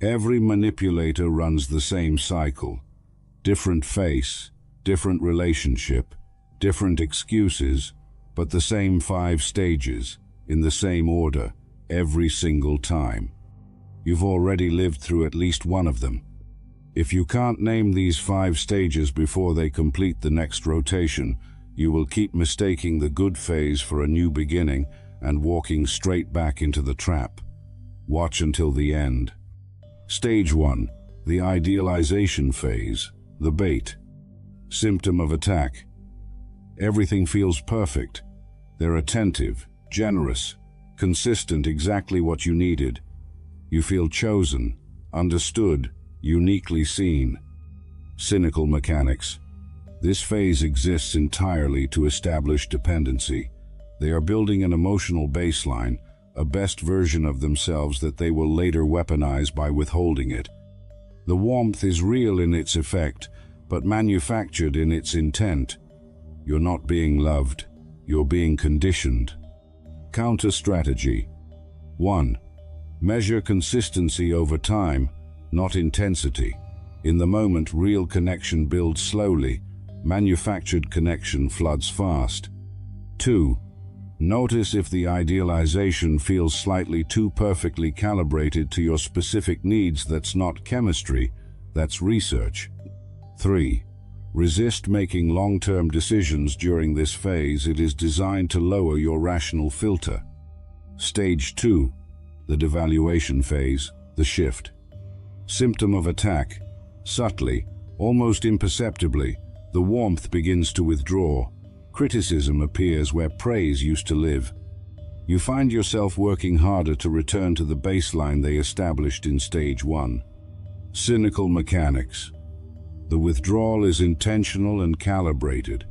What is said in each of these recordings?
Every manipulator runs the same cycle. Different face, different relationship, different excuses, but the same 5 stages, in the same order, every single time. You've already lived through at least one of them. If you can't name these 5 stages before they complete the next rotation, you will keep mistaking the good phase for a new beginning and walking straight back into the trap. Watch until the end. Stage 1. The idealization phase, the bait. Symptom of attack. Everything feels perfect. They're attentive, generous, consistent, exactly what you needed. You feel chosen, understood, uniquely seen. Cynical mechanics. This phase exists entirely to establish dependency. They are building an emotional baseline, a best version of themselves that they will later weaponize by withholding it. The warmth is real in its effect, but manufactured in its intent. You're not being loved, you're being conditioned. Counter strategy. 1. Measure consistency over time, not intensity. In the moment, real connection builds slowly, manufactured connection floods fast. 2. Notice if the idealization feels slightly too perfectly calibrated to your specific needs. That's not chemistry, that's research. 3. Resist making long-term decisions during this phase. It is designed to lower your rational filter. Stage 2. The devaluation phase, the shift. Symptom of attack. Subtly, almost imperceptibly, the warmth begins to withdraw. Criticism appears where praise used to live. You find yourself working harder to return to the baseline they established in stage 1. Cynical mechanics. The withdrawal is intentional and calibrated.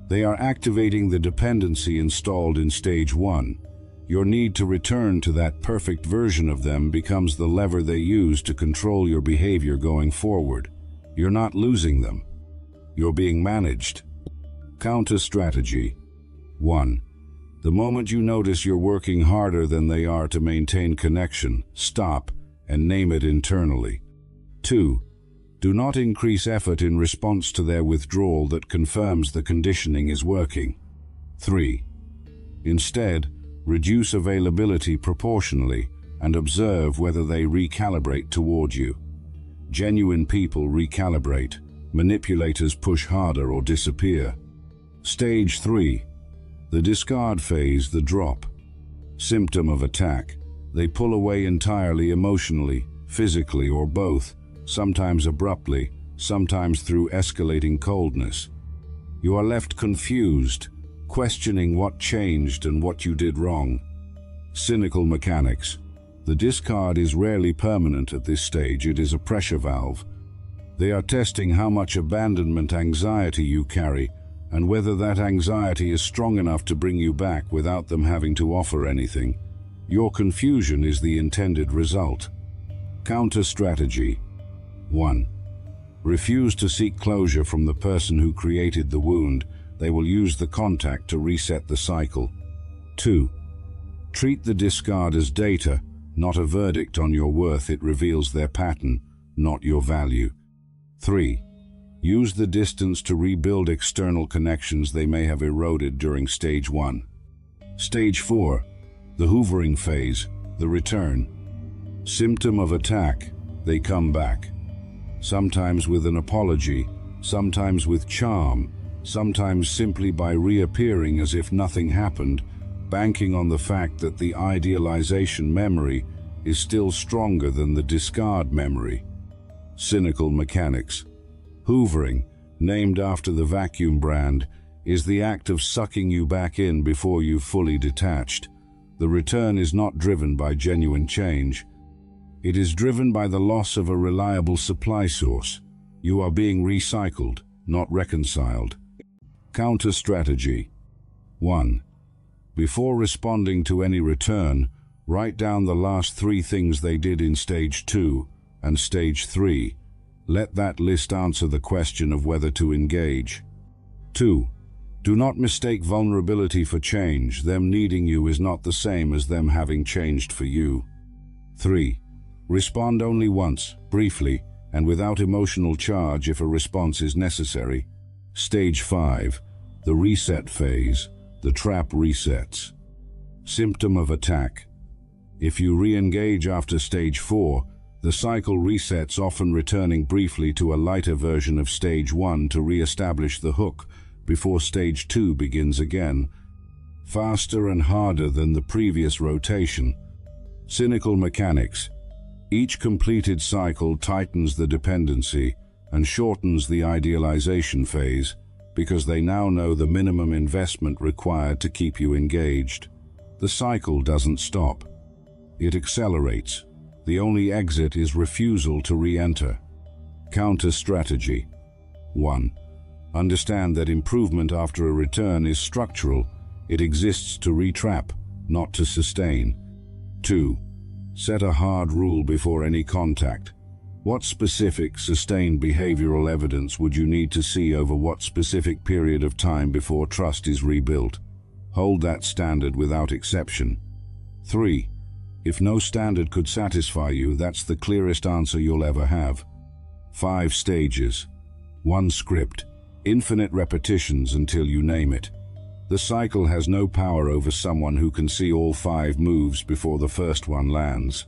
They are activating the dependency installed in stage 1. Your need to return to that perfect version of them becomes the lever they use to control your behavior going forward. You're not losing them. You're being managed. Counter strategy. 1. The moment you notice you're working harder than they are to maintain connection, stop and name it internally. 2. Do not increase effort in response to their withdrawal that confirms the conditioning is working. 3. Instead, reduce availability proportionally and observe whether they recalibrate toward you. Genuine people recalibrate. Manipulators push harder or disappear. Stage 3. The discard phase, the drop. Symptom of attack. They pull away entirely emotionally, physically, or both, sometimes abruptly, sometimes through escalating coldness. You are left confused, questioning what changed and what you did wrong. Cynical mechanics. The discard is rarely permanent at this stage. It is a pressure valve. They are testing how much abandonment anxiety you carry and whether that anxiety is strong enough to bring you back without them having to offer anything. Your confusion is the intended result. Counter strategy. 1. Refuse to seek closure from the person who created the wound. They will use the contact to reset the cycle. 2. Treat the discard as data, not a verdict on your worth. It reveals their pattern, not your value. 3. Use the distance to rebuild external connections they may have eroded during stage 1. Stage 4. The hoovering phase, the return. Symptom of attack. They come back. Sometimes with an apology, sometimes with charm, sometimes simply by reappearing as if nothing happened, banking on the fact that the idealization memory is still stronger than the discard memory. Cynical mechanics. Hoovering, named after the vacuum brand, is the act of sucking you back in before you've fully detached. The return is not driven by genuine change. It is driven by the loss of a reliable supply source. You are being recycled, not reconciled. Counter strategy. 1. Before responding to any return, write down the last 3 things they did in stage 2 and stage 3. Let that list answer the question of whether to engage. 2. Do not mistake vulnerability for change. Them needing you is not the same as them having changed for you. 3. Respond only once, briefly, and without emotional charge if a response is necessary. Stage 5. The reset phase. The trap resets. Symptom of attack. If you re-engage after stage 4, the cycle resets, often returning briefly to a lighter version of stage 1 to re-establish the hook before stage 2 begins again, faster and harder than the previous rotation. Cynical mechanics. Each completed cycle tightens the dependency and shortens the idealization phase because they now know the minimum investment required to keep you engaged. The cycle doesn't stop. It accelerates. The only exit is refusal to re-enter. Counter strategy. 1. Understand that improvement after a return is structural. It exists to re-trap, not to sustain. 2. Set a hard rule before any contact. What specific, sustained behavioral evidence would you need to see over what specific period of time before trust is rebuilt? Hold that standard without exception. 3. If no standard could satisfy you, that's the clearest answer you'll ever have. 5 stages. 1 script. Infinite repetitions until you name it. The cycle has no power over someone who can see all 5 moves before the first one lands.